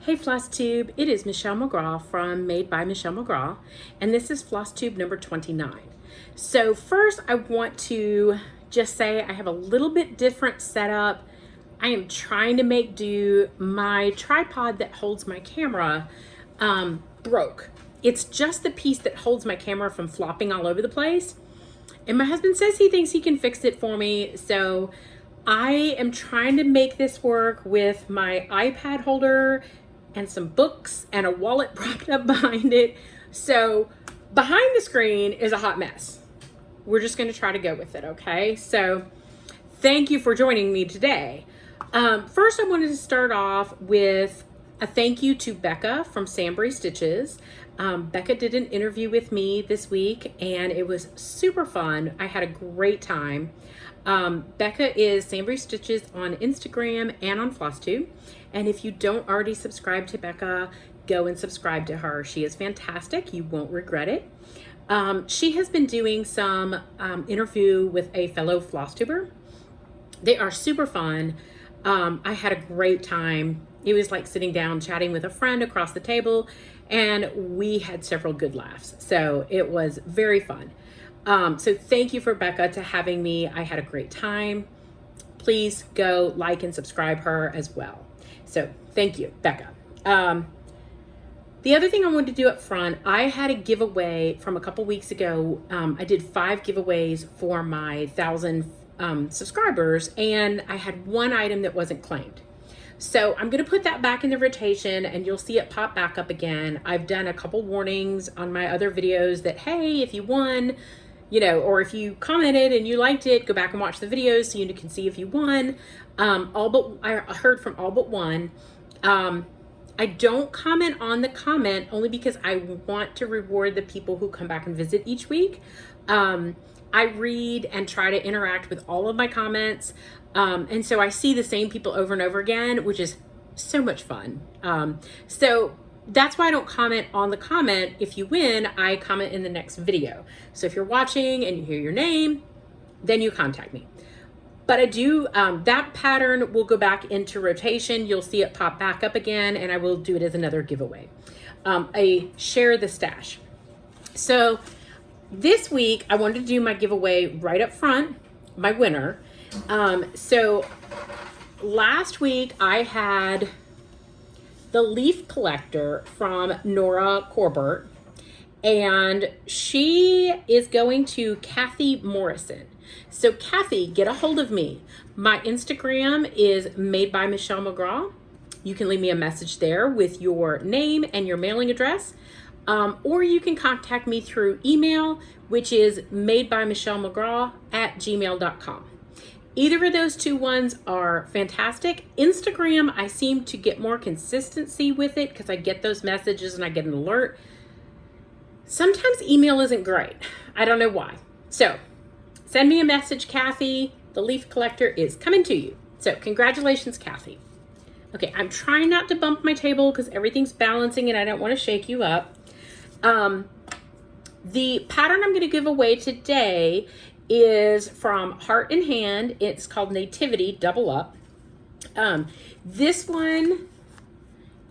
Hey Flosstube, it is Michelle McGraw from Made by Michelle McGraw, and this is Flosstube number 29. So first I want to just say I have a little bit different setup. I am trying to make do. My tripod that holds my camera broke. It's just the piece that holds my camera from flopping all over the place. And my husband says he thinks he can fix it for me, so I am trying to make this work with my iPad holder and some books and a wallet propped up behind it. So behind the screen is a hot mess. We're just going to try to go with it, okay? So thank you for joining me today. First, I wanted to start off with a thank you to Becca from Sambry Stitches. Becca did an interview with me this week and it was super fun. I had a great time. Becca is Sambry Stitches on Instagram and on Flosstube. And if you don't already subscribe to Becca, go and subscribe to her. She is fantastic. You won't regret it. She has been doing some interview with a fellow Flosstuber. They are super fun. I had a great time. It was like sitting down chatting with a friend across the table, and we had several good laughs. So it was very fun. So thank you for Becca to having me. I had a great time. Please go like and subscribe her as well. So thank you, Becca. The other thing I wanted to do up front, I had a giveaway from a couple weeks ago. I did 5 giveaways for my 1,000 subscribers, and I had one item that wasn't claimed. So I'm going to put that back in the rotation and you'll see it pop back up again. I've done a couple warnings on my other videos that, hey, if you won, you know, or if you commented and you liked it, go back and watch the videos so you can see if you won. I heard from all but one. I don't comment on the comment only because I want to reward the people who come back and visit each week. I read and try to interact with all of my comments. And so I see the same people over and over again, which is so much fun. So that's why I don't comment on the comment. If you win, I comment in the next video. So if you're watching and you hear your name, then you contact me. But I do, that pattern will go back into rotation. You'll see it pop back up again, and I will do it as another giveaway. A share the stash. So this week, I wanted to do my giveaway right up front, my winner. So last week I had the leaf collector from Nora Corbett, and she is going to Kathy Morrison. So Kathy, get a hold of me. My Instagram is Made by Michelle McGraw. You can leave me a message there with your name and your mailing address. Or you can contact me through email, which is madebymichellemcgraw@gmail.com. Either of those two ones are fantastic. Instagram, I seem to get more consistency with it because I get those messages and I get an alert. Sometimes email isn't great. I don't know why. So send me a message, Kathy. The leaf collector is coming to you. So congratulations, Kathy. Okay, I'm trying not to bump my table because everything's balancing and I don't want to shake you up. The pattern I'm going to give away today is from Heart in Hand. It's called Nativity Double Up. This one,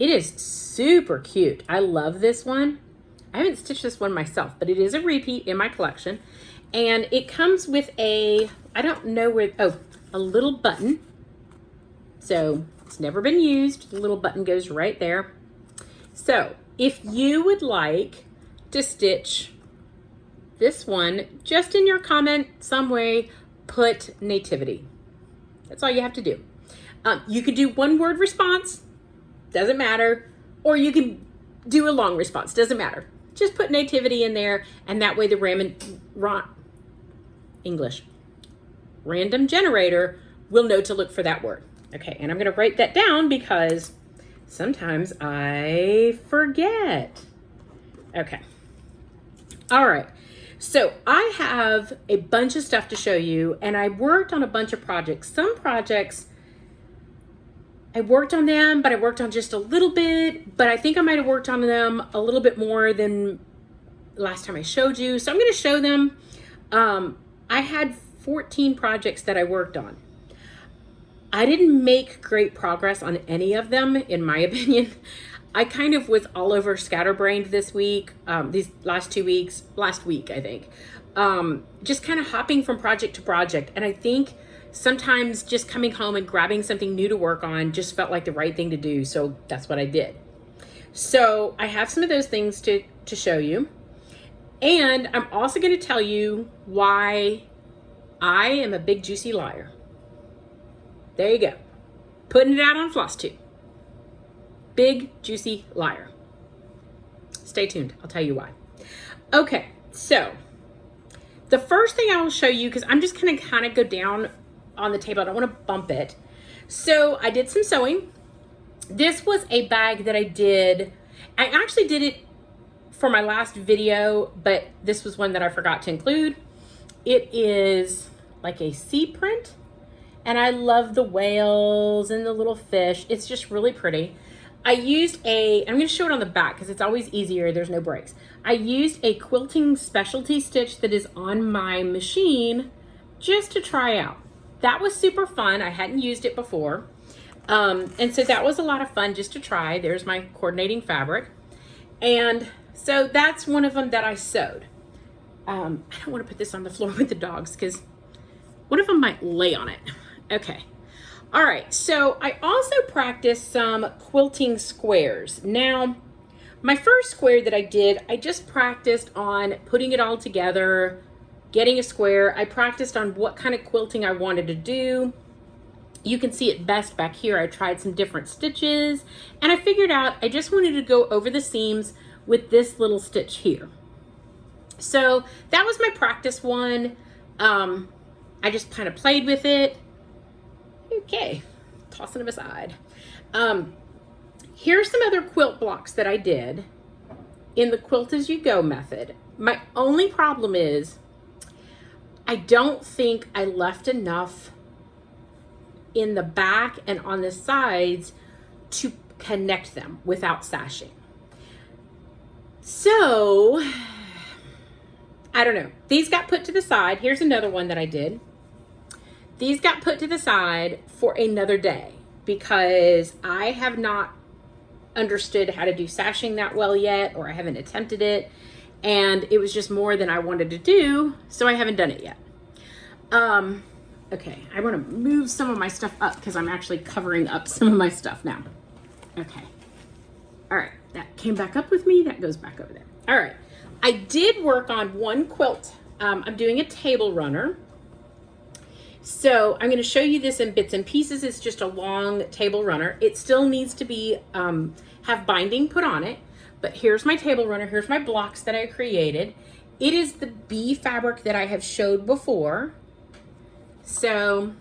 it is super cute. I love this one. I haven't stitched this one myself, but it is a repeat in my collection. And it comes with a, I don't know where, a little button. So it's never been used. The little button goes right there. So if you would like to stitch this one, just in your comment some way, put Nativity. That's all you have to do. You could do one word response, doesn't matter, or you can do a long response, doesn't matter. Just put Nativity in there, and that way the random generator will know to look for that word. Okay, and I'm gonna write that down because sometimes I forget. Okay, all right. So I have a bunch of stuff to show you, and I worked on a bunch of projects. Some projects, I worked on them, but I worked on just a little bit, but I think I might have worked on them a little bit more than last time I showed you. So I'm gonna show them. I had 14 projects that I worked on. I didn't make great progress on any of them, in my opinion. I kind of was all over scatterbrained this week, these last 2 weeks, last week, I think. Just kind of hopping from project to project. And I think sometimes just coming home and grabbing something new to work on just felt like the right thing to do. So that's what I did. So I have some of those things to show you. And I'm also going to tell you why I am a big juicy liar. There you go. Putting it out on Flosstube. Big juicy liar. Stay tuned. I'll tell you why. Okay, so the first thing I will show you, because I'm just going to kind of go down on the table. I don't want to bump it. So I did some sewing. This was a bag that I did. I actually did it for my last video, but this was one that I forgot to include. It is like a sea print, and I love the whales and the little fish. It's just really pretty. I used I'm going to show it on the back because it's always easier. There's no breaks. I used a quilting specialty stitch that is on my machine just to try out. That was super fun. I hadn't used it before. And so that was a lot of fun just to try. There's my coordinating fabric. And so that's one of them that I sewed. I don't want to put this on the floor with the dogs because one of them might lay on it. Okay. All right. So I also practiced some quilting squares. Now, my first square that I did, I just practiced on putting it all together, getting a square. I practiced on what kind of quilting I wanted to do. You can see it best back here. I tried some different stitches and I figured out I just wanted to go over the seams with this little stitch here. So that was my practice one. I just kind of played with it. Okay, tossing them aside. Here's some other quilt blocks that I did in the quilt as you go method. My only problem is I don't think I left enough in the back and on the sides to connect them without sashing. So, I don't know. These got put to the side. Here's another one that I did. These got put to the side for another day because I have not understood how to do sashing that well yet, or I haven't attempted it, and it was just more than I wanted to do, so I haven't done it yet. Okay, I want to move some of my stuff up because I'm actually covering up some of my stuff now. Okay. All right, that came back up with me. That goes back over there. All right, I did work on one quilt. I'm doing a table runner. So I'm going to show you this in bits and pieces. It's just a long table runner. It still needs to be have binding put on it. But here's my table runner. Here's my blocks that I created. It is the bee fabric that I have showed before. So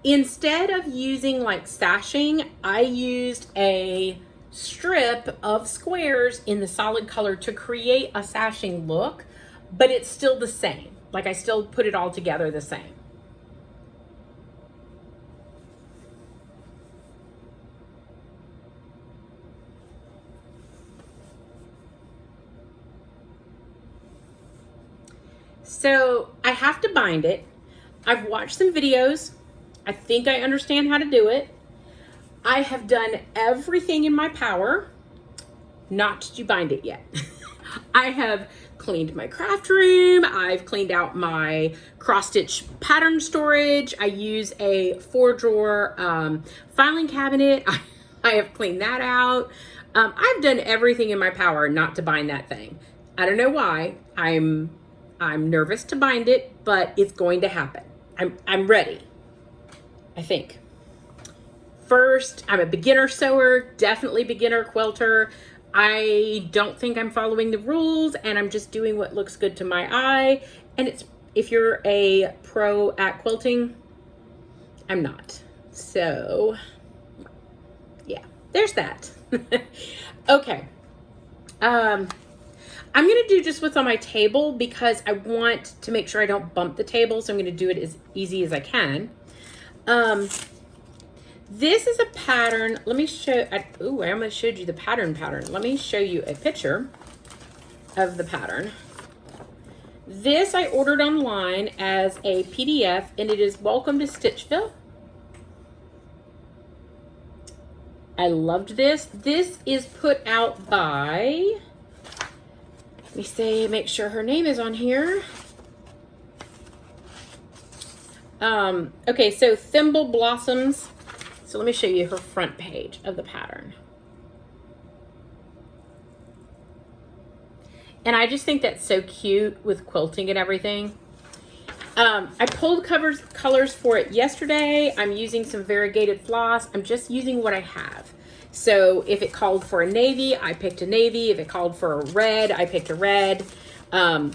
instead of using like sashing, I used a strip of squares in the solid color to create a sashing look, but it's still the same. Like I still put it all together the same. So I have to bind it. I've watched some videos. I think I understand how to do it. I have done everything in my power not to bind it yet. I have cleaned my craft room. I've cleaned out my cross stitch pattern storage. I use a 4-drawer filing cabinet. I have cleaned that out. I've done everything in my power not to bind that thing. I don't know why. I'm nervous to bind it, but it's going to happen. I'm ready, I think. First, I'm a beginner sewer, definitely beginner quilter. I don't think I'm following the rules and I'm just doing what looks good to my eye. And if you're a pro at quilting, I'm not. So yeah, there's that. Okay. I'm going to do just what's on my table because I want to make sure I don't bump the table. So I'm going to do it as easy as I can. This is a pattern. Let me show, I almost showed you the pattern. Let me show you a picture of the pattern. This I ordered online as a PDF, and it is Welcome to Stitchville. I loved this. This is put out by, let me say, make sure her name is on here. Okay, so Thimble Blossoms. So let me show you her front page of the pattern. And I just think that's so cute with quilting and everything. I pulled colors for it yesterday. I'm using some variegated floss. I'm just using what I have. So if it called for a navy, I picked a navy. If it called for a red, I picked a red. I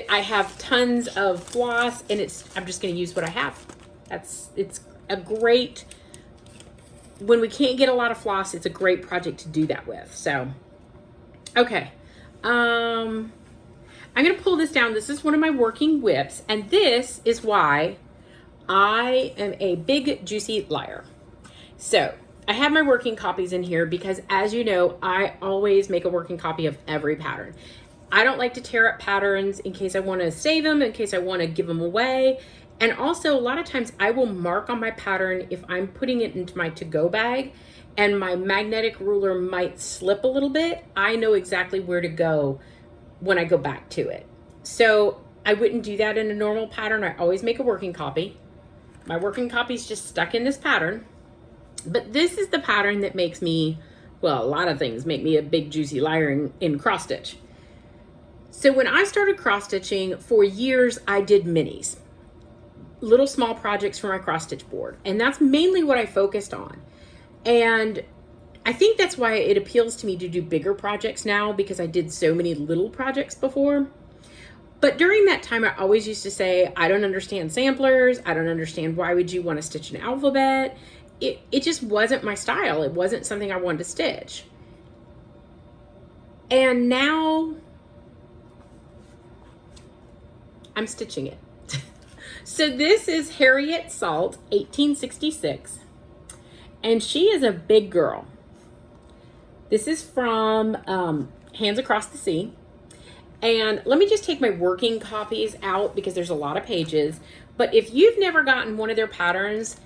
have tons of floss, and I'm just going to use what I have. It's a great, when we can't get a lot of floss, it's a great project to do that with. So, okay. I'm going to pull this down. This is one of my working whips, and this is why I am a big Juicy Liar. So I have my working copies in here because, as you know, I always make a working copy of every pattern. I don't like to tear up patterns in case I want to save them, in case I want to give them away. And also, a lot of times I will mark on my pattern if I'm putting it into my to-go bag and my magnetic ruler might slip a little bit. I know exactly where to go when I go back to it. So I wouldn't do that in a normal pattern. I always make a working copy. My working copy is just stuck in this pattern. But this is the pattern that makes me, well, a lot of things make me a big Juicy Liar in cross stitch. So when I started cross stitching, for years I did minis, little small projects for my cross stitch board. And that's mainly what I focused on. And I think that's why it appeals to me to do bigger projects now, because I did so many little projects before. But during that time, I always used to say, I don't understand samplers. I don't understand, why would you want to stitch an alphabet? It just wasn't my style. It wasn't something I wanted to stitch. And now I'm stitching it. So this is Harriet Salt, 1866. And she is a big girl. This is from Hands Across the Sea. And let me just take my working copies out because there's a lot of pages. But if you've never gotten one of their patterns,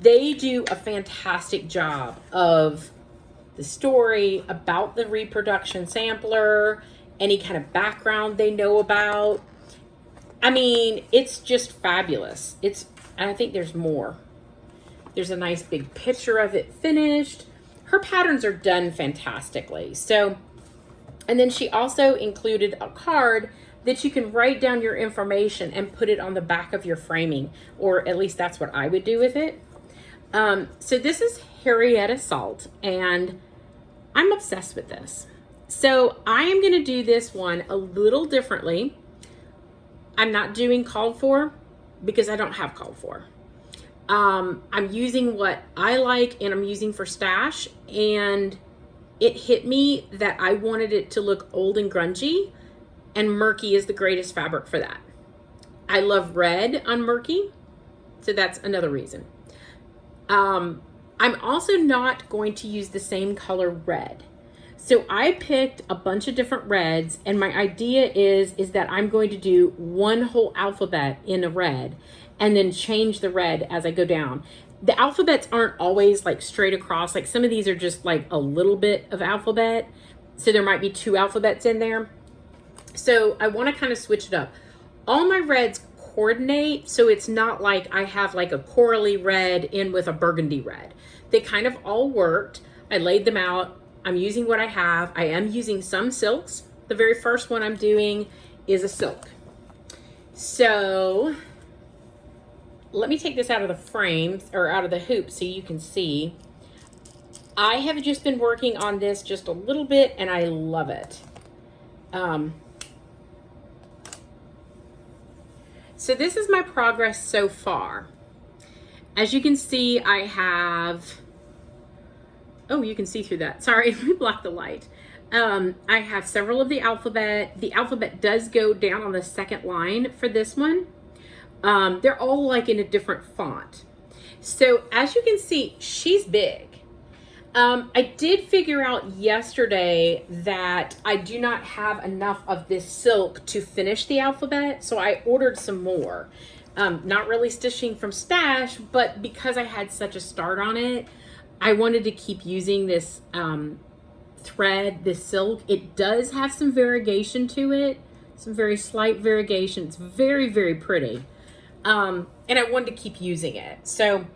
they do a fantastic job of the story about the reproduction sampler, any kind of background they know about. I mean, it's just fabulous. And I think there's more. There's a nice big picture of it finished. Her patterns are done fantastically. So, and then she also included a card that you can write down your information and put it on the back of your framing, or at least that's what I would do with it. So this is Harriet Salt, and I'm obsessed with this. So I am going to do this one a little differently. I'm not doing called for because I don't have called for. I'm using what I like, and I'm using for stash, and it hit me that I wanted it to look old and grungy, and murky is the greatest fabric for that. I love red on murky, so that's another reason. I'm also not going to use the same color red. So I picked a bunch of different reds, and my idea is that I'm going to do one whole alphabet in a red and then change the red as I go down. The alphabets aren't always like straight across. Like some of these are just like a little bit of alphabet. So there might be two alphabets in there. So I want to kind of switch it up. All my reds coordinate, so it's not like I have like a corally red in with a burgundy red. They kind of all worked. I laid them out. I'm using what I have. I am using some silks. The very first one I'm doing is a silk. So let me take this out of the frame, or out of the hoop, so you can see. I have just been working on this just a little bit, and I love it. So this is my progress so far. As you can see, I have, oh, you can see through that. Sorry, let me block the light. I have several of the alphabet. The alphabet does go down on the second line for this one. They're all like in a different font. So as you can see, she's big. I did figure out yesterday that I do not have enough of this silk to finish the alphabet, so I ordered some more. Not really stitching from stash, but because I had such a start on it, I wanted to keep using this thread, this silk. It does have some variegation to it, some very slight variegation. It's very, very pretty. And I wanted to keep using it. So,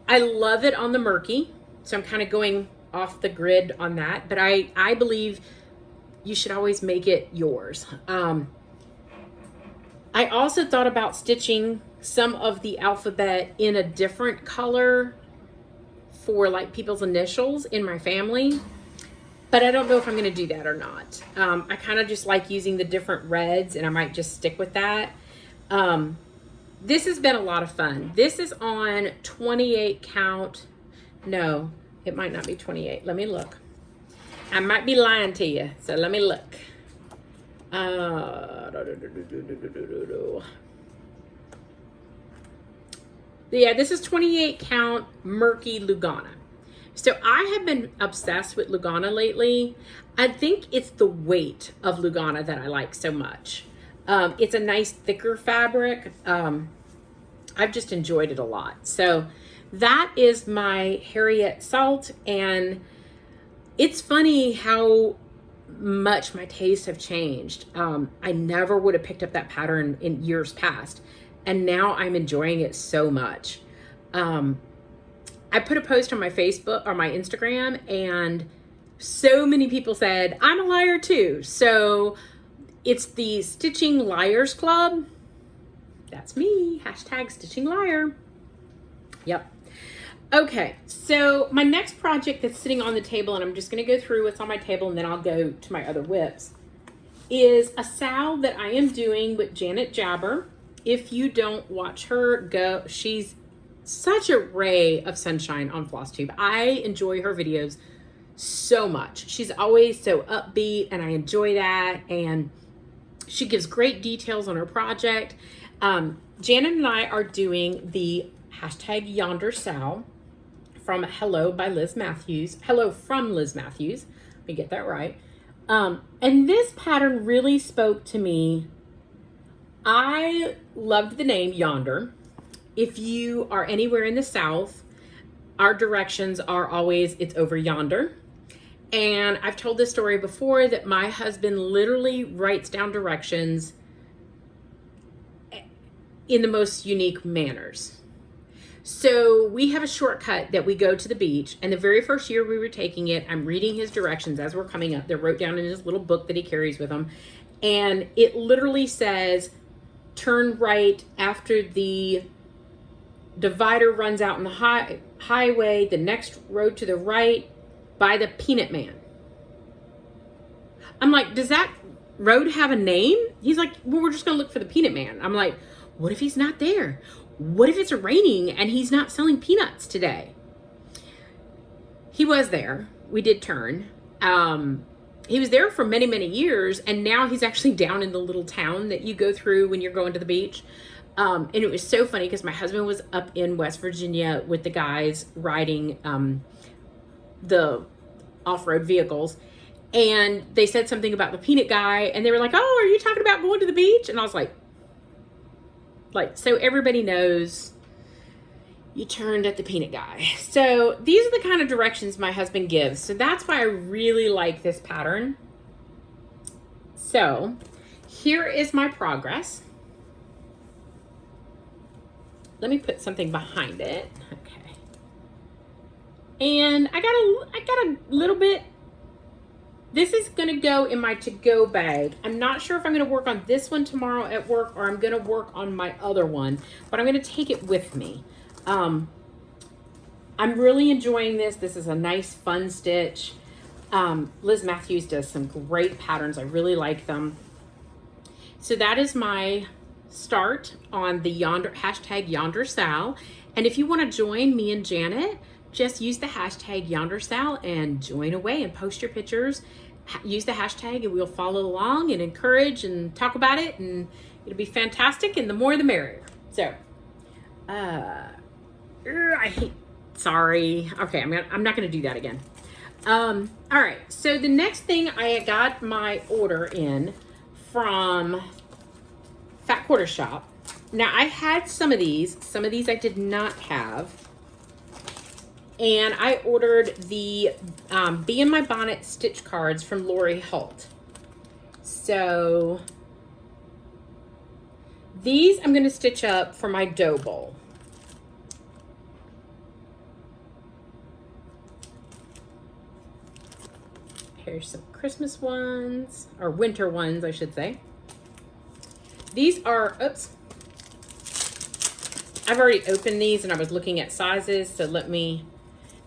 I love it on the murky, so I'm kind of going off the grid on that, but I believe you should always make it yours. I also thought about stitching some of the alphabet in a different color for like people's initials in my family, but I don't know if I'm going to do that or not. I kind of just like using the different reds, and I might just stick with that. This has been a lot of fun. This is on 28 count. No, it might not be 28. Let me look. I might be lying to you, so let me look. Yeah, this is 28 count murky Lugana. So I have been obsessed with Lugana lately. I think it's the weight of Lugana that I like so much. It's a nice thicker fabric. I've just enjoyed it a lot. So that is my Harriet Salt, and it's funny how much my tastes have changed. I never would have picked up that pattern in years past, and now I'm enjoying it so much. I put a post on my Facebook or my Instagram, and so many people said, I'm a liar too. So it's the Stitching Liars Club. That's me, hashtag Stitching Liar. Yep. Okay, so my next project that's sitting on the table, and I'm just going to go through what's on my table and then I'll go to my other whips, is a SAL that I am doing with Janet Jabber. If you don't watch her, go. She's such a ray of sunshine on Flosstube. I enjoy her videos so much. She's always so upbeat, and I enjoy that, and she gives great details on her project. Janet and I are doing the hashtag Yonder SAL from Hello by Liz Matthews. Hello from Liz Matthews. Let me get that right. And this pattern really spoke to me. I loved the name Yonder. If you are anywhere in the South, our directions are always, it's over yonder. And I've told this story before that my husband literally writes down directions in the most unique manners. So we have a shortcut that we go to the beach, and the very first year we were taking it, I'm reading his directions as we're coming up. They're wrote down in his little book that he carries with him, and it literally says, turn right after the divider runs out in the highway, the next road to the right by the Peanut Man. I'm like, does that road have a name? He's like, well, we're just gonna look for the Peanut Man. I'm like, what if he's not there? What if it's raining and he's not selling peanuts today? He was there. We did turn. He was there for many, many years, and now he's actually down in the little town that you go through when you're going to the beach. And it was so funny because my husband was up in West Virginia with the guys riding the off-road vehicles, and they said something about the peanut guy, and they were like, oh, are you talking about going to the beach? And I was like, so everybody knows you turned at the peanut guy. So these are the kind of directions my husband gives. So that's why I really like this pattern. So here is my progress. Let me put something behind it. Okay. And I got a little bit. This is going to go in my to-go bag. I'm not sure if I'm going to work on this one tomorrow at work, or I'm going to work on my other one, but I'm going to take it with me. I'm really enjoying this. This is a nice, fun stitch. Liz Matthews does some great patterns. I really like them. So that is my start on the hashtag Yonder SAL. And if you want to join me and Janet, just use the hashtag Yonder SAL and join away and post your pictures. Use the hashtag and we'll follow along and encourage and talk about it, and it'll be fantastic, and the more the merrier. So I hate Sorry. Okay, I'm not gonna do that again. All right, so the next thing, I got my order in from Fat Quarter Shop. Now I had some of these I did not have. And I ordered the Bee in My Bonnet stitch cards from Lori Holt. So these I'm gonna stitch up for my dough bowl. Here's some Christmas ones, or winter ones, I should say. These are, oops. I've already opened these and I was looking at sizes, so let me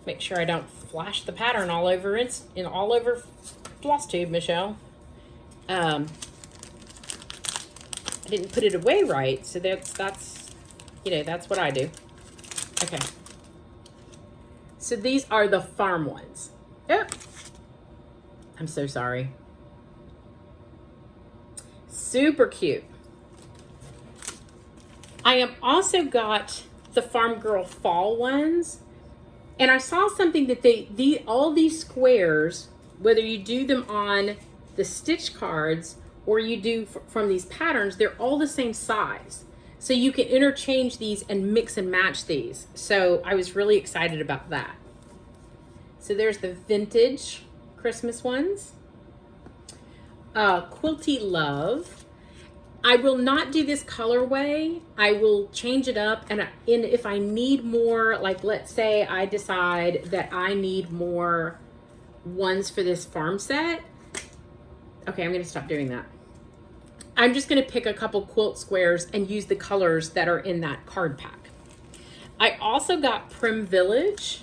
make sure I don't flash the pattern all over all over Flosstube, Michelle. I didn't put it away right, so that's you know, that's what I do. Okay. So these are the farm ones. Yep. I'm so sorry. Super cute. I have also got the Farm Girl fall ones. And I saw something that all these squares, whether you do them on the stitch cards or you do from these patterns, they're all the same size. So you can interchange these and mix and match these. So I was really excited about that. So there's the vintage Christmas ones. Quilty Love. I will not do this colorway. I will change it up, and if I need more, like let's say I decide that I need more ones for this farm set. Okay, I'm gonna stop doing that. I'm just gonna pick a couple quilt squares and use the colors that are in that card pack. I also got Prim Village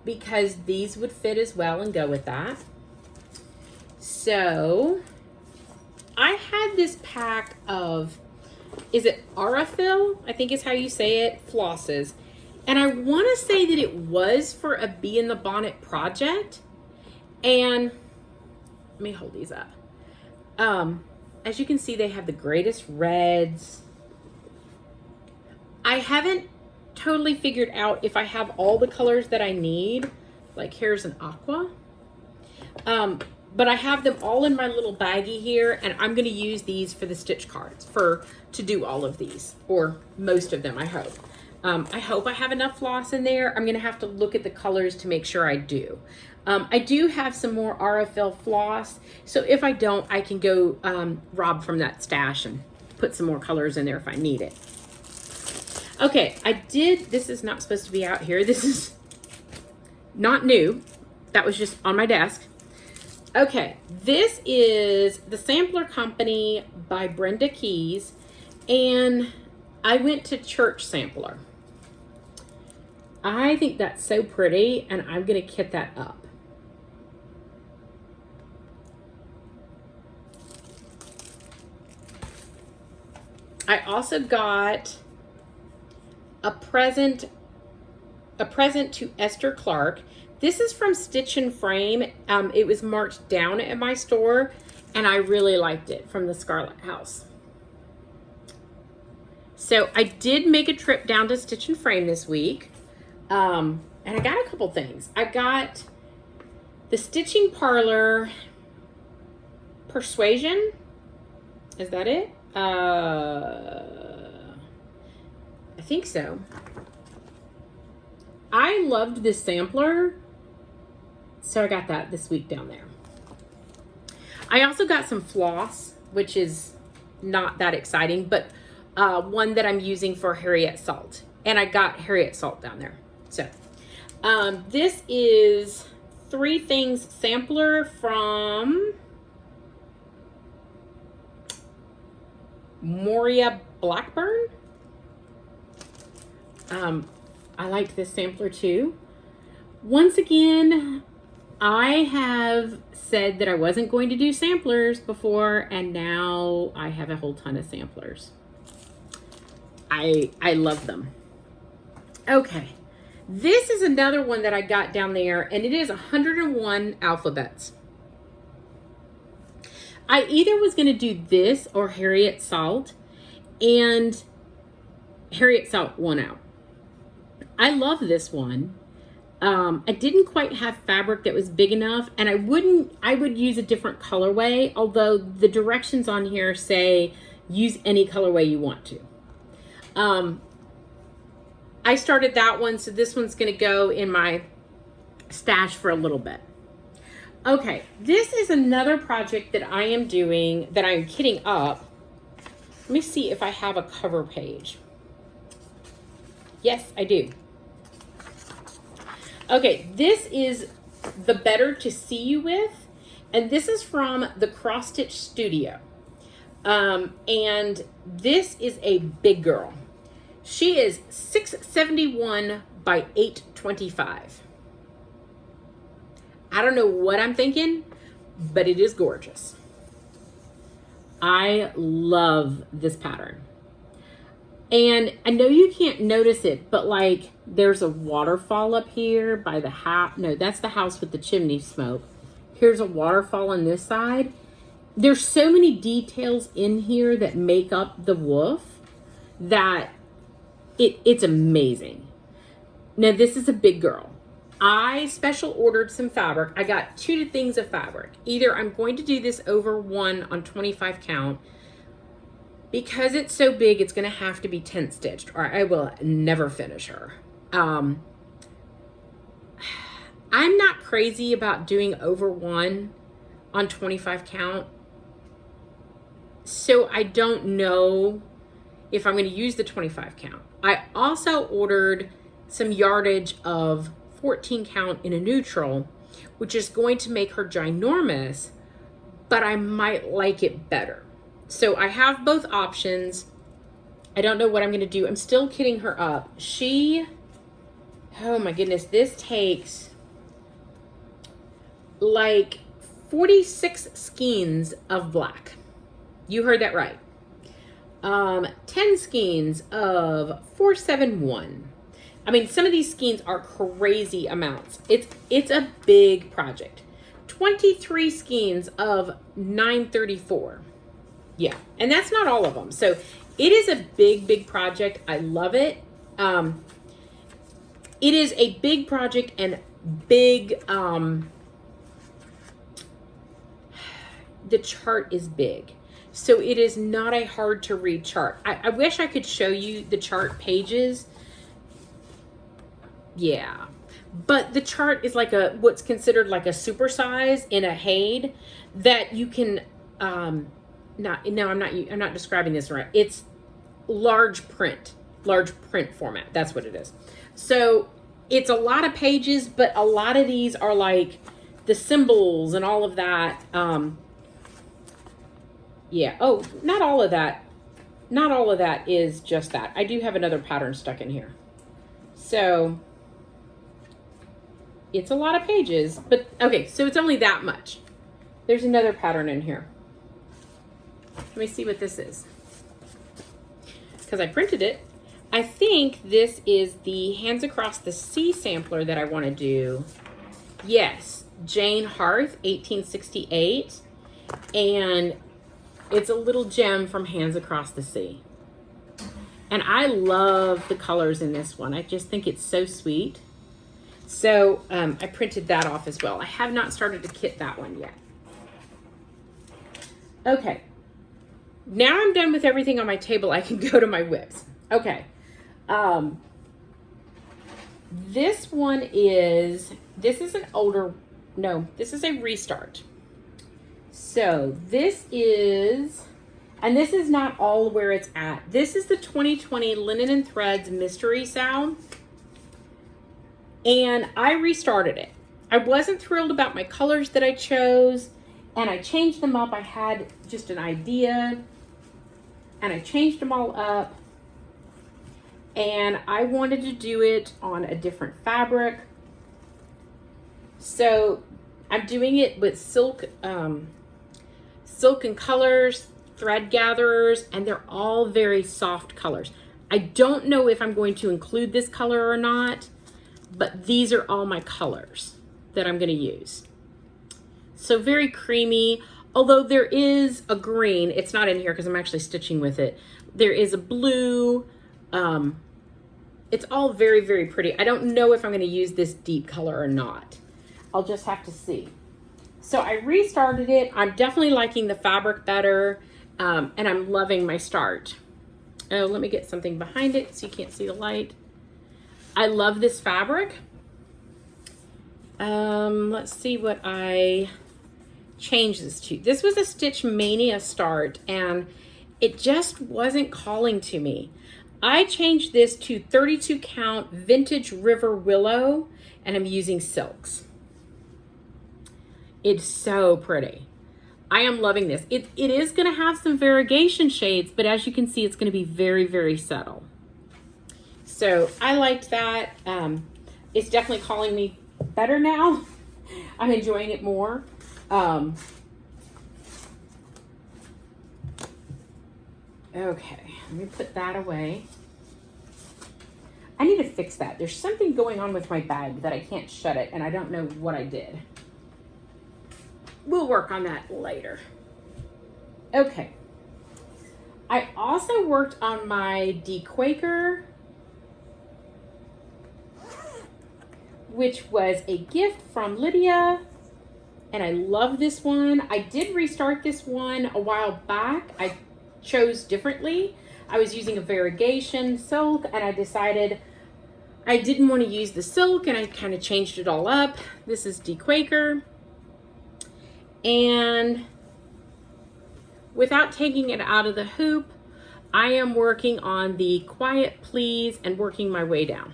because these would fit as well and go with that. So I had this pack of, is it Aurifil? I think is how you say it, flosses. And I want to say that it was for a Bee in the Bonnet project. And let me hold these up. As you can see, they have the greatest reds. I haven't totally figured out if I have all the colors that I need. Like here's an aqua. But I have them all in my little baggie here, and I'm going to use these for the stitch cards to do all of these, or most of them, I hope. I hope I have enough floss in there. I'm going to have to look at the colors to make sure I do. I do have some more Aurifil floss, so if I don't, I can go rob from that stash and put some more colors in there if I need it. Okay, this is not supposed to be out here. This is not new. That was just on my desk. Okay, this is the Sampler Company by Brenda Keys, and I went to Church Sampler. I think that's so pretty, and I'm going to kit that up. I also got a present to Esther Clark. This is from Stitch and Frame. It was marked down at my store, and I really liked it, from the Scarlet House. So I did make a trip down to Stitch and Frame this week, and I got a couple things. I got the Stitching Parlor Persuasion. Is that it? I think so. I loved this sampler, so I got that this week down there. I also got some floss, which is not that exciting, but one that I'm using for Harriet Salt. And I got Harriet Salt down there. So this is 3 Things sampler from Moria Blackburn. I liked this sampler too. Once again, I have said that I wasn't going to do samplers before, and now I have a whole ton of samplers. I love them. Okay, this is another one that I got down there, and it is 101 alphabets. I either was going to do this or Harriet Salt, and Harriet Salt won out. I love this one. I didn't quite have fabric that was big enough, and I would use a different colorway, although the directions on here say use any colorway you want to. I started that one, so this one's gonna go in my stash for a little bit. Okay, this is another project that I am doing that I'm kitting up. Let me see if I have a cover page. Yes, I do. Okay, this is the Better to See You With, and this is from the Cross Stitch Studio. And this is a big girl. She is 671 by 825. I don't know what I'm thinking, but it is gorgeous. I love this pattern. And I know you can't notice it, but like there's a waterfall up here by the house. No, that's the house with the chimney smoke. Here's a waterfall on this side. There's so many details in here that make up the woof that it's amazing. Now this is a big girl. I special ordered some fabric. I got two things of fabric. Either I'm going to do this over 1 on 25 count. Because it's so big, it's going to have to be 10 stitched, or I will never finish her. I'm not crazy about doing over 1 on 25 count. So I don't know if I'm going to use the 25 count. I also ordered some yardage of 14 count in a neutral, which is going to make her ginormous, but I might like it better. So I have both options. I don't know what I'm going to do. I'm still kitting her up. Oh my goodness, this takes like 46 skeins of black. You heard that right. 10 skeins of 471. I mean, some of these skeins are crazy amounts. It's a big project. 23 skeins of 934. Yeah, and that's not all of them. So it is a big project. I love it. It is a big project and big, the chart is big. So it is not a hard to read chart. I wish I could show you the chart pages. Yeah, but the chart is like what's considered like a supersize in a HAID that you can, I'm not describing this right. It's large print format. That's what it is. So it's a lot of pages, but a lot of these are like the symbols and all of that. Yeah. Oh, not all of that. Not all of that is just that. I do have another pattern stuck in here. So it's a lot of pages, but okay. So it's only that much. There's another pattern in here. Let me see what this is, because I printed it. I think this is the Hands Across the Sea sampler that I want to do. Yes, Jane Hearth, 1868. And it's a little gem from Hands Across the Sea. And I love the colors in this one. I just think it's so sweet. So I printed that off as well. I have not started to kit that one yet. Okay. Now I'm done with everything on my table. I can go to my whips. Okay. This is an older, no, this is a restart. So this is, and this is not all where it's at. This is the 2020 Linen and Threads Mystery SAL. And I restarted it. I wasn't thrilled about my colors that I chose, and I changed them up. I had just an idea, and I changed them all up. And I wanted to do it on a different fabric. So I'm doing it with silk and colors, thread gatherers, and they're all very soft colors. I don't know if I'm going to include this color or not, but these are all my colors that I'm going to use. So very creamy, although there is a green. It's not in here because I'm actually stitching with it. There is a blue, it's all very, very pretty. I don't know if I'm going to use this deep color or not. I'll just have to see. So I restarted it. I'm definitely liking the fabric better, and I'm loving my start. Oh, let me get something behind it so you can't see the light. I love this fabric. Let's see what I changed this to. This was a Stitch Mania start, and it just wasn't calling to me. I changed this to 32 count vintage river willow, and I'm using silks. It's so pretty. I am loving this. It is going to have some variegation shades, but as you can see, it's going to be very, very subtle. So I liked that. It's definitely calling me better now. I'm enjoying it more. Okay, let me put that away. I need to fix that. There's something going on with my bag that I can't shut it, and I don't know what I did. We'll work on that later. Okay. I also worked on my DeQuaker, which was a gift from Lydia, and I love this one. I did restart this one a while back. I chose differently. I was using a variegation silk, and I decided I didn't want to use the silk, and I kind of changed it all up. This is DeQuaker. And without taking it out of the hoop, I am working on the Quiet Please and working my way down.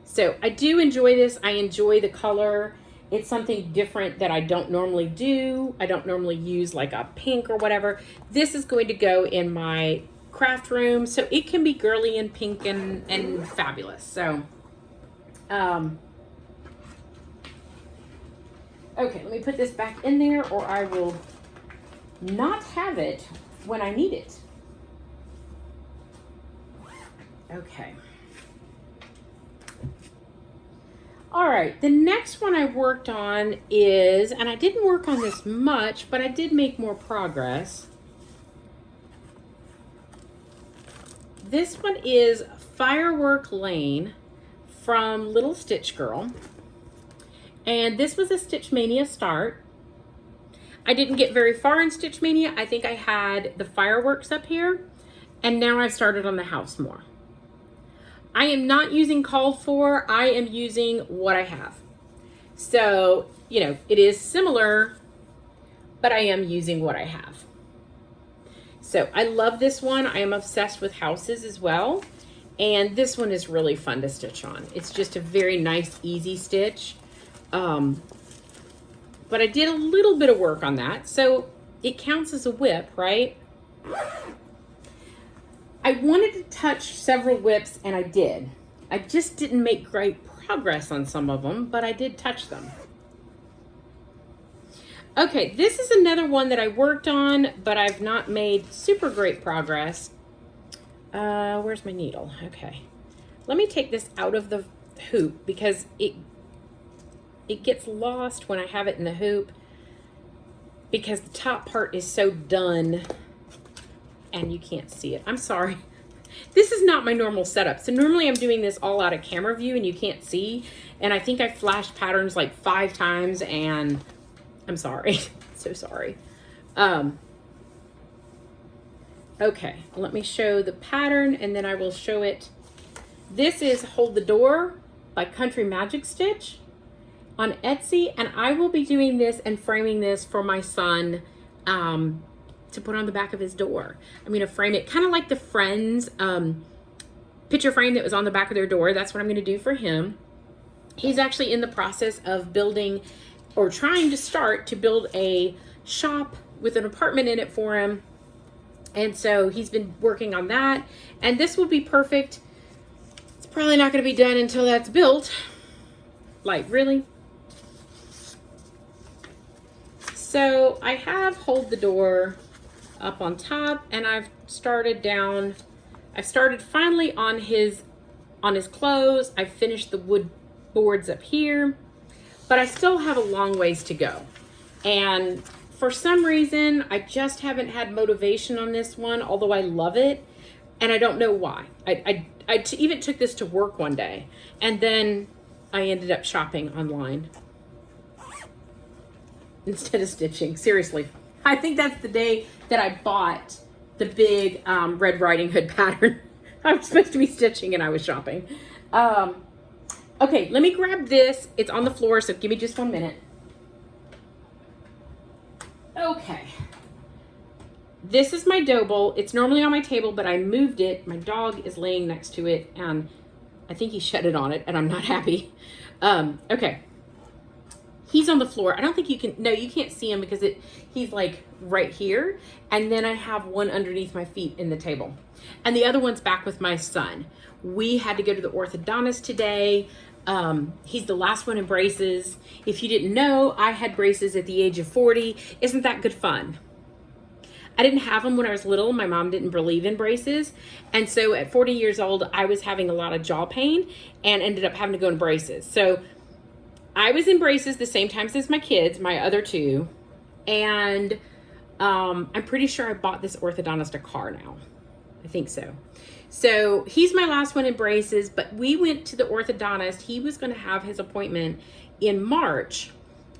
So I do enjoy this. I enjoy the color. It's something different that I don't normally do. I don't normally use like a pink or whatever. This is going to go in my craft room, so it can be girly and pink and fabulous. So, okay, let me put this back in there, or I will not have it when I need it. Okay. All right, the next one I worked on is, and I didn't work on this much, but I did make more progress. This one is Firework Lane from Little Stitch Girl. And this was a Stitch Mania start. I didn't get very far in Stitch Mania. I think I had the fireworks up here, and now I've started on the house more. I am not using called for, I am using what I have. So, you know, it is similar, but I am using what I have. So I love this one. I am obsessed with houses as well. And this one is really fun to stitch on. It's just a very nice, easy stitch. But I did a little bit of work on that. So it counts as a whip, right? I wanted to touch several whips, and I did. I just didn't make great progress on some of them, but I did touch them. Okay, this is another one that I worked on, but I've not made super great progress. Where's my needle? Okay. Let me take this out of the hoop because it gets lost when I have it in the hoop because the top part is so done and you can't see it. I'm sorry. This is not my normal setup. So normally I'm doing this all out of camera view and you can't see. And I think I flashed patterns like 5 times and I'm sorry. So sorry. Okay, let me show the pattern and then I will show it. This is Hold the Door by Country Magic Stitch on Etsy, and I will be doing this and framing this for my son to put on the back of his door. I'm going to frame it kind of like the Friends picture frame that was on the back of their door. That's what I'm going to do for him. He's actually in the process of building or trying to start to build a shop with an apartment in it for him. And so he's been working on that. And this will be perfect. It's probably not going to be done until that's built. Like, really? So I have Hold the Door up on top, and I've started down. I've started finally on his clothes. I've finished the wood boards up here, but I still have a long ways to go. And for some reason, I just haven't had motivation on this one, although I love it. And I don't know why. Even took this to work one day, and then I ended up shopping online instead of stitching. Seriously. I think that's the day that I bought the big Red Riding Hood pattern. I was supposed to be stitching and I was shopping. Okay, let me grab this. It's on the floor, so give me just 1 minute. Okay. This is my dough bowl. It's normally on my table, but I moved it. My dog is laying next to it, and I think he shut it on it, and I'm not happy. Okay. He's on the floor. I don't think you can, no, you can't see him because he's like right here. And then I have one underneath my feet in the table. And the other one's back with my son. We had to go to the orthodontist today. He's the last one in braces. If you didn't know, I had braces at the age of 40. Isn't that good fun? I didn't have them when I was little. My mom didn't believe in braces. And so at 40 years old, I was having a lot of jaw pain and ended up having to go in braces. So I was in braces the same times as my kids, my other two. And I'm pretty sure I bought this orthodontist a car now. I think so. So he's my last one in braces, but we went to the orthodontist. He was going to have his appointment in March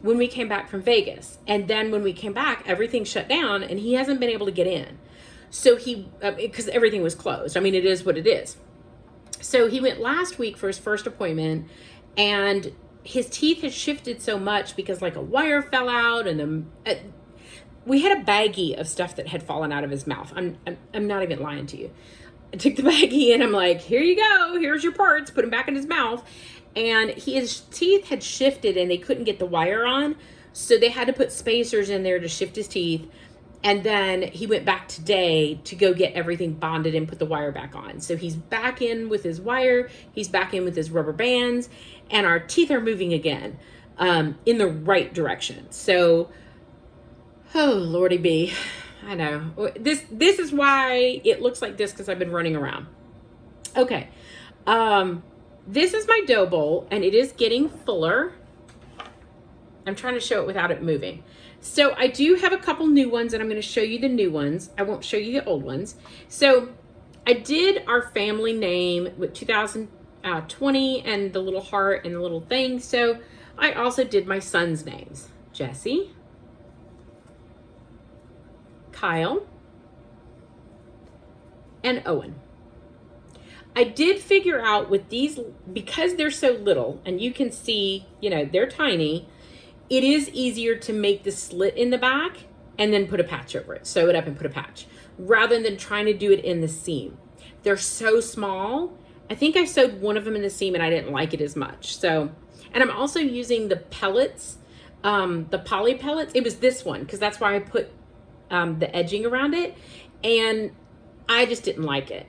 when we came back from Vegas. And then when we came back, everything shut down and he hasn't been able to get in. So because everything was closed. I mean, it is what it is. So he went last week for his first appointment, and his teeth had shifted so much because like a wire fell out, and we had a baggie of stuff that had fallen out of his mouth. I'm not even lying to you. I took the baggie and I'm like, here you go. Here's your parts. Put them back in his mouth. And his teeth had shifted and they couldn't get the wire on. So they had to put spacers in there to shift his teeth. And then he went back today to go get everything bonded and put the wire back on. So he's back in with his wire. He's back in with his rubber bands. And our teeth are moving again in the right direction. So, oh, Lordy B. I know. This is why it looks like this, because I've been running around. Okay. This is my dough bowl, and it is getting fuller. I'm trying to show it without it moving. So I do have a couple new ones, and I'm going to show you the new ones. I won't show you the old ones. So I did our family name with 2020 and the little heart and the little thing. So I also did my son's names. Jesse, Kyle, and Owen. I did figure out with these, because they're so little, and you can see, they're tiny, it is easier to make the slit in the back and then put a patch over it. Sew it up and put a patch, rather than trying to do it in the seam. They're so small. I think I sewed one of them in the seam and I didn't like it as much. So, and I'm also using the pellets, the poly pellets. It was this one, because that's why I put the edging around it, and I just didn't like it.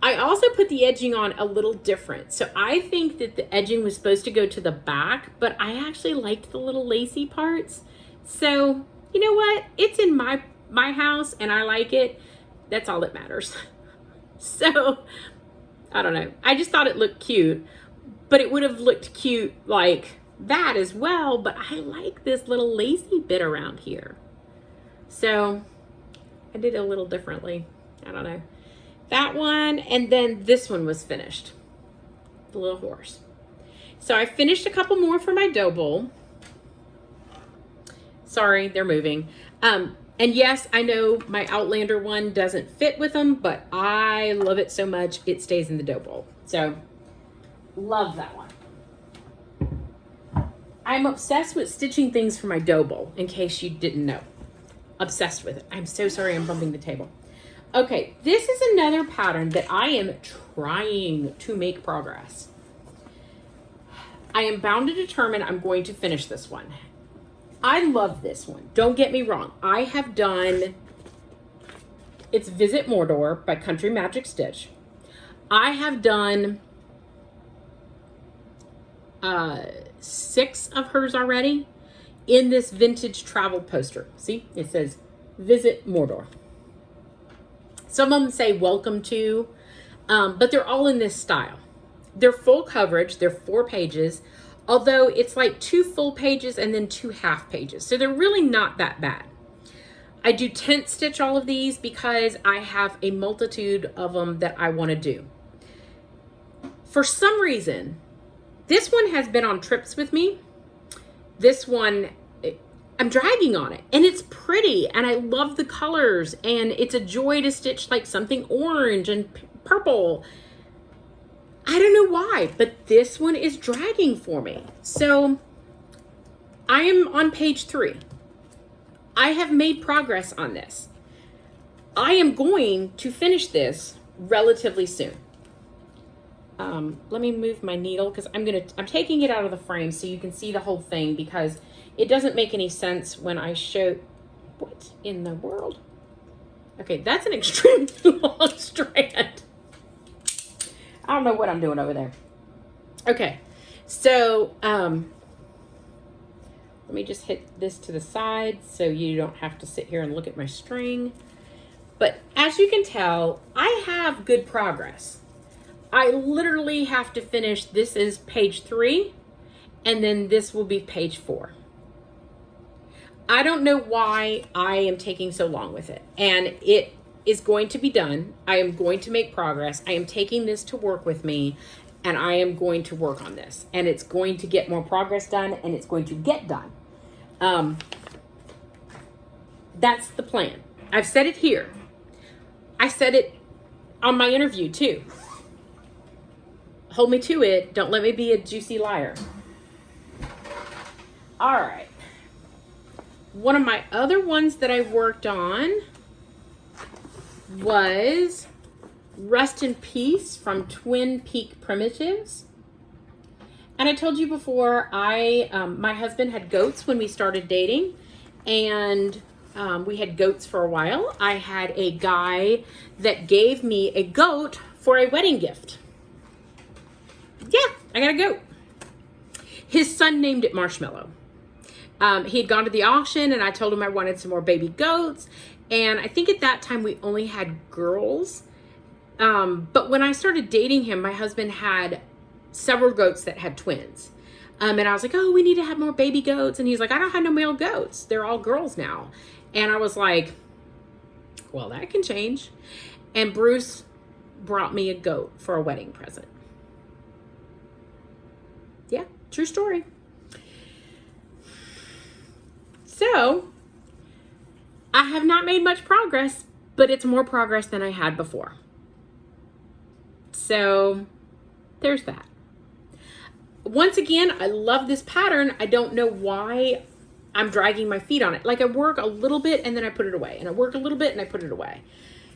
I also put the edging on a little different. So I think that the edging was supposed to go to the back, but I actually liked the little lacy parts. So you know what? It's in my house and I like it. That's all that matters. So I don't know. I just thought it looked cute, but it would have looked cute like that as well. But I like this little lacy bit around here. So I did it a little differently. I don't know. That one, and then this one was finished. The little horse. So I finished a couple more for my dough bowl. Sorry, they're moving. And yes, I know my Outlander one doesn't fit with them, but I love it so much it stays in the dough bowl. So love that one. I'm obsessed with stitching things for my dough bowl, in case you didn't know. Obsessed with it. I'm so sorry I'm bumping the table. Okay, this is another pattern that I am trying to make progress. I am bound to determine I'm going to finish this one. I love this one. Don't get me wrong. I have done, it's Visit Mordor by Country Magic Stitch. I have done 6 of hers already in this vintage travel poster. See, it says Visit Mordor. Some of them say welcome to, but they're all in this style. They're full coverage. They're 4 pages, although it's like 2 full pages and then 2 half pages. So they're really not that bad. I do tent stitch all of these because I have a multitude of them that I want to do. For some reason, this one has been on trips with me. This one, I'm dragging on it, and it's pretty, and I love the colors, and it's a joy to stitch like something orange and purple. I don't know why, but this one is dragging for me. So I am on page 3. I have made progress on this. I am going to finish this relatively soon. Let me move my needle because I'm taking it out of the frame so you can see the whole thing, because it doesn't make any sense when I show. What in the world? Okay, that's an extremely long strand. I don't know what I'm doing over there. Okay, so let me just hit this to the side so you don't have to sit here and look at my string. But as you can tell, I have good progress. I literally have to finish, this is page 3, and then this will be page 4. I don't know why I am taking so long with it, and it is going to be done. I am going to make progress. I am taking this to work with me, and I am going to work on this, and it's going to get more progress done, and it's going to get done. That's the plan. I've said it here. I said it on my interview too. Hold me to it. Don't let me be a juicy liar. All right. One of my other ones that I worked on was Rest in Peace from Twin Peak Primitives. And I told you before, my husband had goats when we started dating, and we had goats for a while. I had a guy that gave me a goat for a wedding gift. Yeah, I got a goat. His son named it Marshmallow. He had gone to the auction, and I told him I wanted some more baby goats. And I think at that time we only had girls. But when I started dating him, my husband had several goats that had twins. And I was like, oh, we need to have more baby goats. And he's like, I don't have no male goats. They're all girls now. And I was like, well, that can change. And Bruce brought me a goat for a wedding present. Yeah, true story. So, I have not made much progress, but it's more progress than I had before. So, there's that. Once again, I love this pattern. I don't know why I'm dragging my feet on it. Like, I work a little bit and then I put it away. And I work a little bit and I put it away.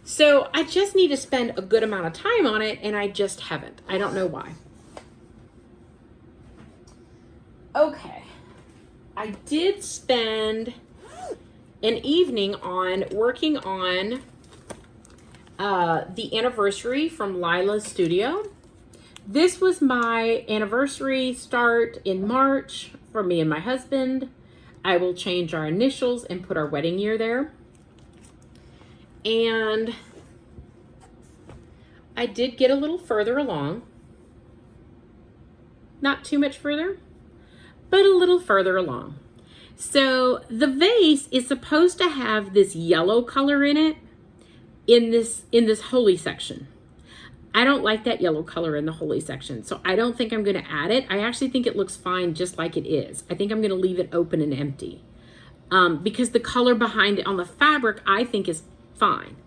So, I just need to spend a good amount of time on it, and I just haven't. I don't know why. Okay. I did spend an evening on working on the anniversary from Lila's studio. This was my anniversary start in March for me and my husband. I will change our initials and put our wedding year there. And I did get a little further along. Not too much further, but a little further along. So the vase is supposed to have this yellow color in it in this holy section. I don't like that yellow color in the holy section, so I don't think I'm going to add it. I actually think it looks fine just like it is. I think I'm going to leave it open and empty because the color behind it on the fabric I think is fine.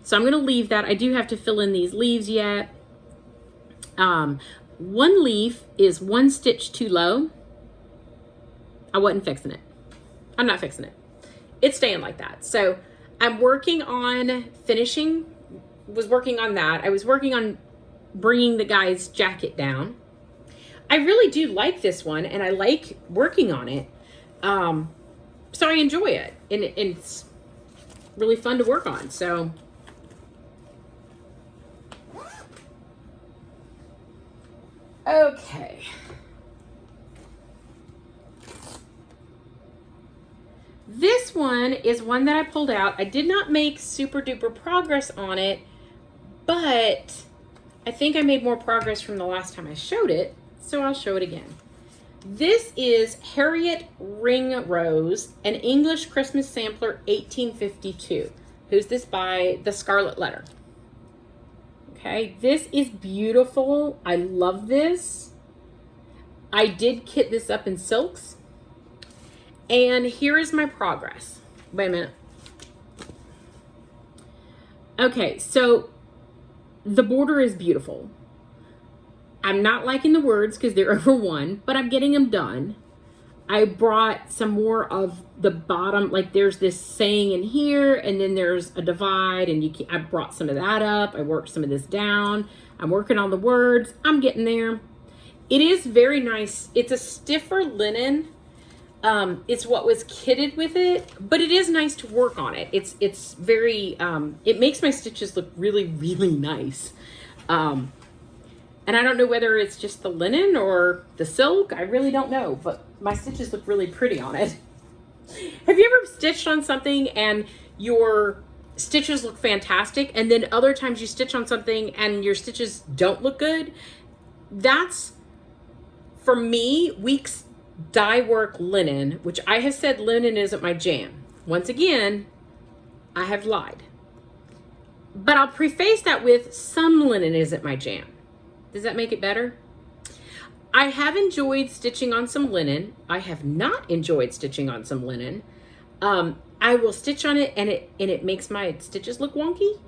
So I'm going to leave that. I do have to fill in these leaves yet. One leaf is one stitch too low. I wasn't fixing it. I'm not fixing it. It's staying like that. So I'm working on finishing, was working on that. I was working on bringing the guy's jacket down. I really do like this one, and I like working on it. So I enjoy it, and it's really fun to work on. So okay. This one is one that I pulled out. I did not make super duper progress on it, but I think I made more progress from the last time I showed it, so I'll show it again. This is Harriet Ring Rose, an English Christmas Sampler, 1852. Who's this by? The Scarlet Letter. Okay, this is beautiful. I love this. I did kit this up in silks. And here is my progress. Wait a minute. Okay, so the border is beautiful. I'm not liking the words because they're over one, but I'm getting them done. I brought some more of the bottom, like there's this saying in here, and then there's a divide, and I brought some of that up. I worked some of this down. I'm working on the words. I'm getting there. It is very nice. It's a stiffer linen. It's what was kitted with it, but it is nice to work on it. It's very, it makes my stitches look really, really nice. And I don't know whether it's just the linen or the silk. I really don't know, but my stitches look really pretty on it. Have you ever stitched on something and your stitches look fantastic, and then other times you stitch on something and your stitches don't look good? That's, for me, Weeks dye work linen, which I have said linen isn't my jam. Once again, I have lied. But I'll preface that with some linen isn't my jam. Does that make it better? I have enjoyed stitching on some linen. I have not enjoyed stitching on some linen. I will stitch on it and it makes my stitches look wonky.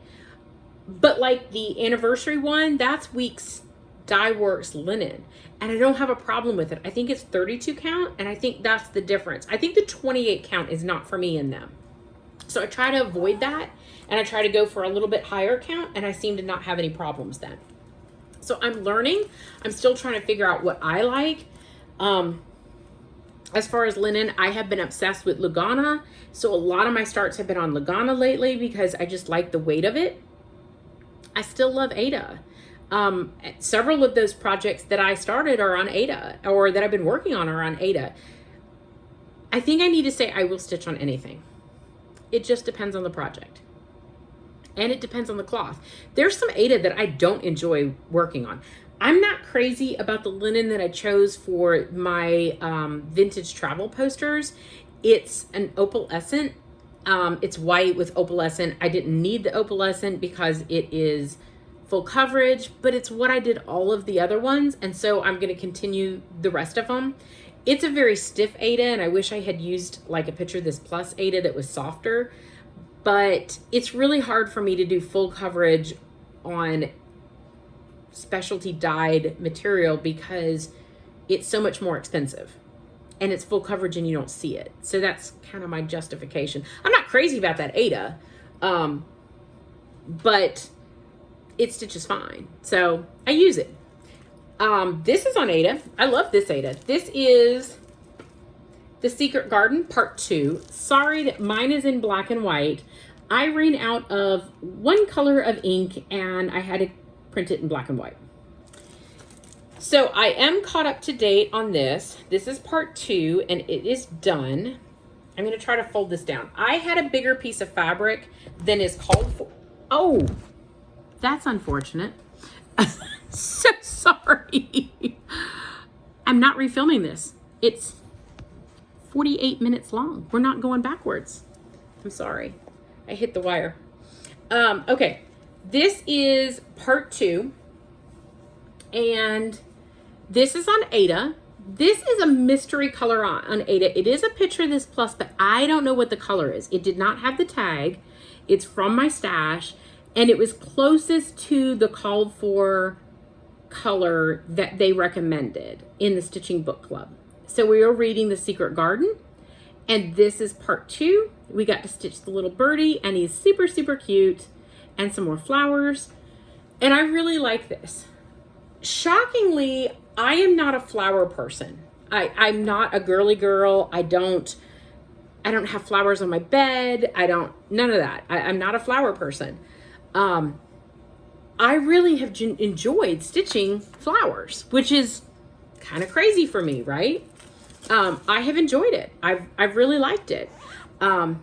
But like the anniversary one, that's Weeks Dye Works linen. And I don't have a problem with it. I think it's 32 count, and I think that's the difference. I think the 28 count is not for me in them. So I try to avoid that, and I try to go for a little bit higher count, and I seem to not have any problems then. So I'm learning. I'm still trying to figure out what I like. As far as linen, I have been obsessed with Lugana. So a lot of my starts have been on Lugana lately because I just like the weight of it. I still love Ada. Several of those projects that I started are on Ada, or that I've been working on are on Ada. I think I need to say I will stitch on anything. It just depends on the project. And it depends on the cloth. There's some Ada that I don't enjoy working on. I'm not crazy about the linen that I chose for my vintage travel posters. It's an opalescent. It's white with opalescent. I didn't need the opalescent because it is full coverage, but it's what I did all of the other ones, and so I'm going to continue the rest of them. It's a very stiff Ada, and I wish I had used like a picture of this plus Ada that was softer, but it's really hard for me to do full coverage on specialty dyed material because it's so much more expensive, and it's full coverage and you don't see it. So that's kind of my justification. I'm not crazy about that Ada, but it stitches fine, so I use it. This is on Ada. I love this Ada. This is The Secret Garden Part 2. Sorry that mine is in black and white. I ran out of one color of ink and I had to print it in black and white. So I am caught up to date on this. This is Part 2 and it is done. I'm going to try to fold this down. I had a bigger piece of fabric than is called for. Oh, that's unfortunate. So sorry. I'm not refilming this. It's 48 minutes long. We're not going backwards. I'm sorry. I hit the wire. Okay. This is Part 2. And this is on Ada. This is a mystery color on Ada. It is a picture of this plus, but I don't know what the color is. It did not have the tag. It's from my stash. And it was closest to the called for color that they recommended in the Stitching Book Club. So we are reading The Secret Garden, and this is Part 2. We got to stitch the little birdie, and he's super, super cute, and some more flowers. And I really like this. Shockingly, I am not a flower person. I'm not a girly girl. I don't have flowers on my bed. None of that. I'm not a flower person. I really have enjoyed stitching flowers, which is kind of crazy for me, right? I have enjoyed it. I've really liked it. I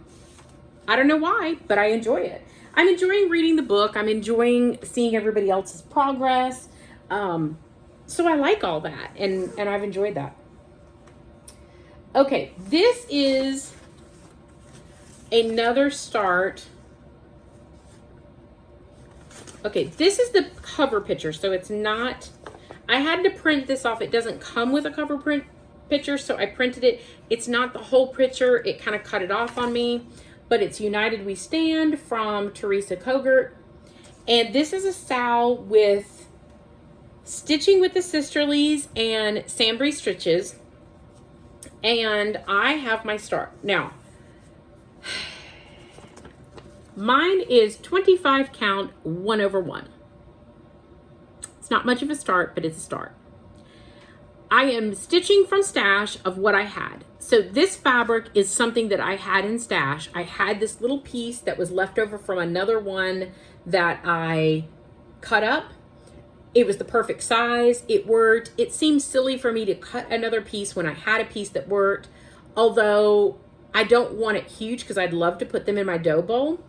don't know why, but I enjoy it. I'm enjoying reading the book. I'm enjoying seeing everybody else's progress. So I like all that, and I've enjoyed that. Okay, this is another start. Okay, this is the cover picture, so it's not, I had to print this off. It doesn't come with a cover print picture, so I printed it. It's not the whole picture. It kind of cut it off on me, but it's United We Stand from Teresa Kogert. And this is a SAL with Stitching with the Sisterlies and Sambry Stitches. And I have my start. Now, mine is 25 count 1/1. It's not much of a start, but it's a start. I am stitching from stash of what I had. So this fabric is something that I had in stash. I had this little piece that was left over from another one that I cut up. It was the perfect size. It worked. It seemed silly for me to cut another piece when I had a piece that worked, although I don't want it huge because I'd love to put them in my dough bowl.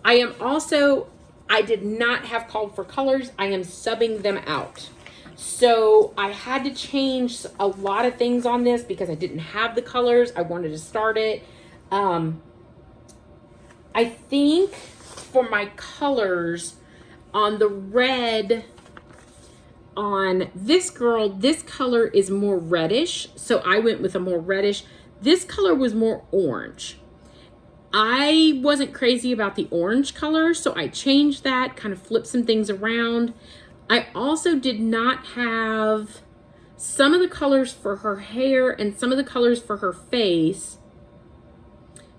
I did not have called for colors. I am subbing them out. So I had to change a lot of things on this because I didn't have the colors. I wanted to start it. I think for my colors on the red, on this girl, this color is more reddish. So I went with a more reddish. This color was more orange. I wasn't crazy about the orange color, so I changed that, kind of flipped some things around. I also did not have some of the colors for her hair and some of the colors for her face.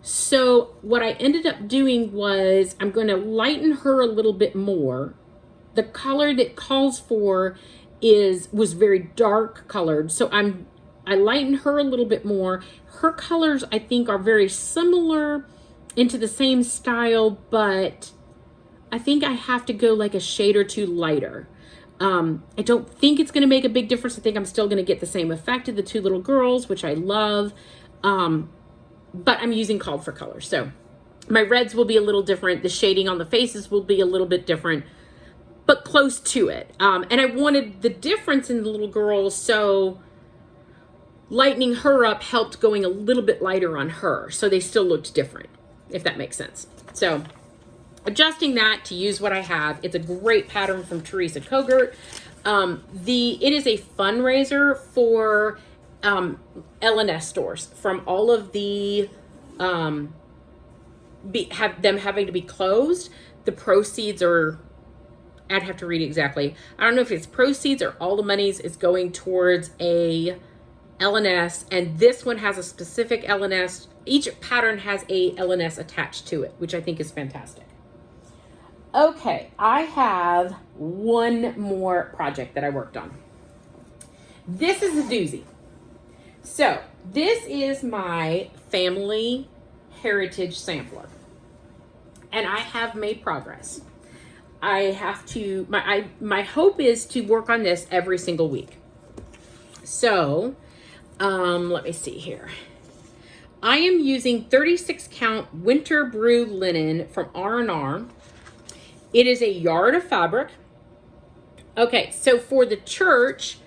So what I ended up doing was I'm going to lighten her a little bit more. The color that calls for was very dark colored. So I lightened her a little bit more. Her colors, I think, are very similar into the same style, but I think I have to go like a shade or two lighter. I don't think it's going to make a big difference. I think I'm still going to get the same effect of the two little girls, which I love. But I'm using called for colors. So my reds will be a little different. The shading on the faces will be a little bit different, but close to it. And I wanted the difference in the little girls, so lightening her up helped going a little bit lighter on her. So they still looked different, if that makes sense. So adjusting that to use what I have. It's a great pattern from Teresa Kogert. It is a fundraiser for L&S stores from all of the having to be closed. The proceeds are, I'd have to read it exactly. I don't know if it's proceeds or all the monies is going towards a L&S, and this one has a specific L&S. Each pattern has a L&S attached to it, which I think is fantastic. Okay, I have one more project that I worked on. This is a doozy. So this is my family heritage sampler, and I have made progress. I have to, my hope is to work on this every single week. So let me see here. I am using 36 count winter brew linen from R&R. It is a yard of fabric. Okay, so for the church,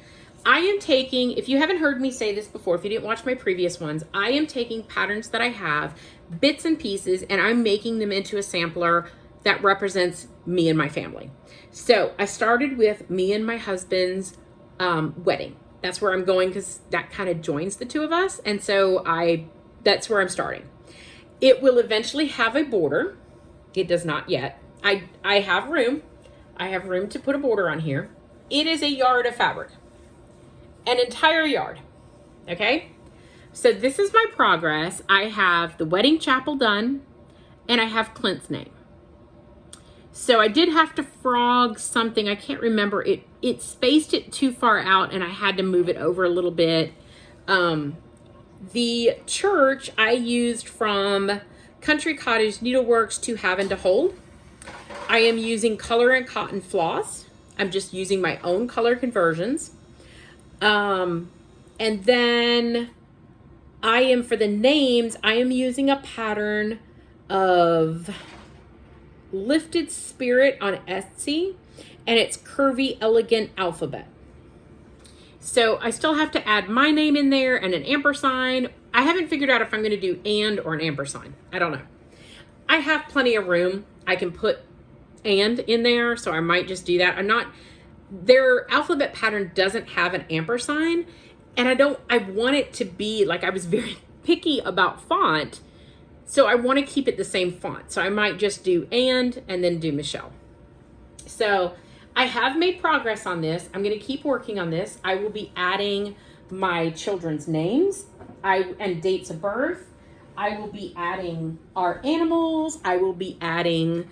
I am taking, if you haven't heard me say this before, if you didn't watch my previous ones, I am taking patterns that I have, bits and pieces, and I'm making them into a sampler that represents me and my family. So I started with me and my husband's wedding. That's where I'm going because that kind of joins the two of us. And so that's where I'm starting. It will eventually have a border. It does not yet. I have room. I have room to put a border on here. It is a yard of fabric. An entire yard. Okay? So this is my progress. I have the wedding chapel done, and I have Clint's name. So I did have to frog something. I can't remember. It spaced it too far out, and I had to move it over a little bit. The church I used from Country Cottage Needleworks to Have and to Hold. I am using color and cotton floss. I'm just using my own color conversions. And then I am, for the names, I am using a pattern of Lifted Spirit on Etsy, and it's Curvy Elegant Alphabet. So I still have to add my name in there and an ampersand. I haven't figured out if I'm going to do and or an ampersand. I don't know. I have plenty of room. I can put and in there, so I might just do that. Their alphabet pattern doesn't have an ampersand, and I want it to be, like, I was very picky about font, so I want to keep it the same font. So I might just do and then do Michelle. So I have made progress on this. I'm going to keep working on this. I will be adding my children's names and dates of birth. I will be adding our animals. I will be adding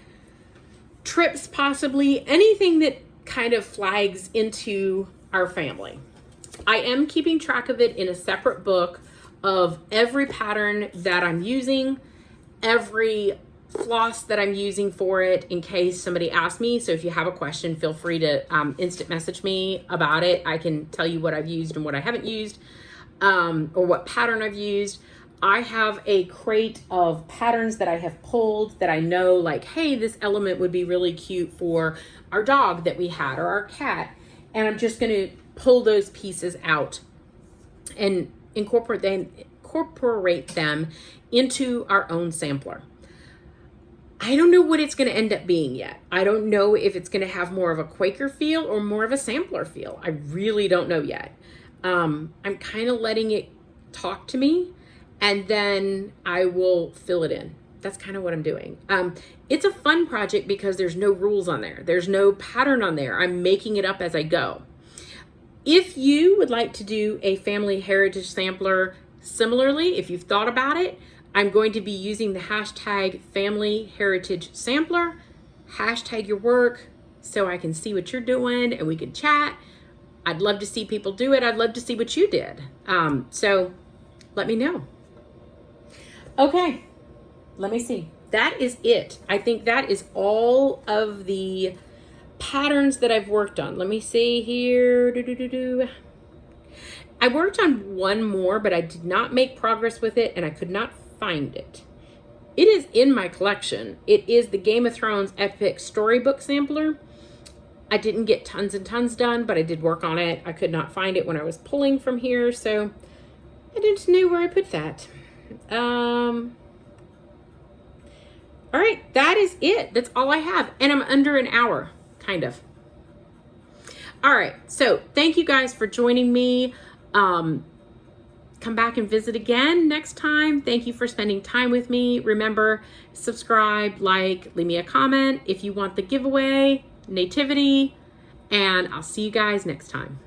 trips, possibly anything that kind of flags into our family. I am keeping track of it in a separate book of every pattern that I'm using, every floss that I'm using for it, in case somebody asks me. So if you have a question, feel free to instant message me about it. I can tell you what I've used and what I haven't used, or what pattern I've used. I have a crate of patterns that I have pulled that I know, like, hey, this element would be really cute for our dog that we had or our cat. And I'm just going to pull those pieces out and incorporate them into our own sampler. I don't know what it's going to end up being yet. I don't know if it's going to have more of a Quaker feel or more of a sampler feel. I really don't know yet. I'm kind of letting it talk to me, and then I will fill it in. That's kind of what I'm doing. It's a fun project because there's no rules on there. There's no pattern on there. I'm making it up as I go. If you would like to do a family heritage sampler similarly, if you've thought about it, I'm going to be using the hashtag family heritage sampler. Hashtag your work so I can see what you're doing and we can chat. I'd love to see people do it. I'd love to see what you did. So let me know. Okay, let me see. That is it. I think that is all of the patterns that I've worked on. Let me see here. I worked on one more, but I did not make progress with it, and I could not find it. It is in my collection. It is the Game of Thrones Epic Storybook Sampler. I didn't get tons and tons done, but I did work on it. I could not find it when I was pulling from here, so I didn't know where I put that. All right, that is it. That's all I have, and I'm under an hour, kind of. All right, so thank you guys for joining me. Come back and visit again next time. Thank you for spending time with me. Remember, subscribe, like, leave me a comment if you want the giveaway, nativity, and I'll see you guys next time.